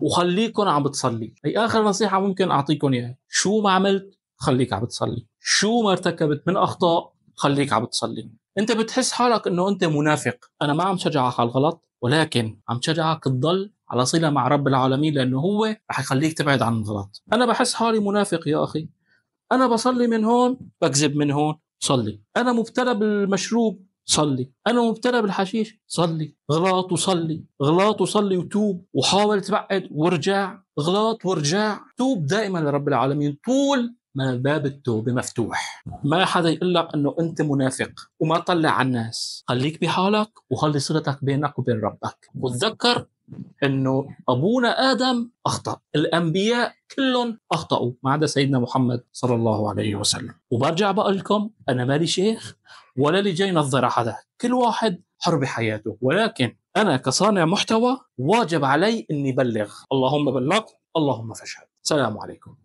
وخليكن عم بتصلي. هي آخر نصيحة ممكن أعطيكم إياها. شو ما عملت خليك عم بتصلي، شو ما ارتكبت من أخطاء خليك عم بتصلي. أنت بتحس حالك إنه أنت منافق، أنا ما عم شجعك على الغلط، ولكن عم شجعك تضل على صلة مع رب العالمين، لأنه هو رح يخليك تبعد عن الغلط. أنا بحس حالي منافق يا أخي، أنا بصلي من هون بكذب من هون، صلي. أنا مبتلى بالمشروب، صلي. أنا مبتلى بالحشيش، صلي. غلط وصلي، غلط وصلي وتوب، وحاول تبعد وارجع، غلط وارجع، توب دائما لرب العالمين طول ما باب التوبة مفتوح. ما حدا يقول لك انه انت منافق، وما طلع على الناس. خليك بحالك وخلي صلتك بينك وبين ربك، وتذكر انه ابونا ادم اخطا، الانبياء كلهم اخطاوا ما عدا سيدنا محمد صلى الله عليه وسلم. وبرجع بقول لكم انا مالي شيخ ولا اللي جاي نظر على حدا، كل واحد حر بحياته، ولكن انا كصانع محتوى واجب علي اني بلغ. اللهم بلغت، اللهم فاشهد. السلام عليكم.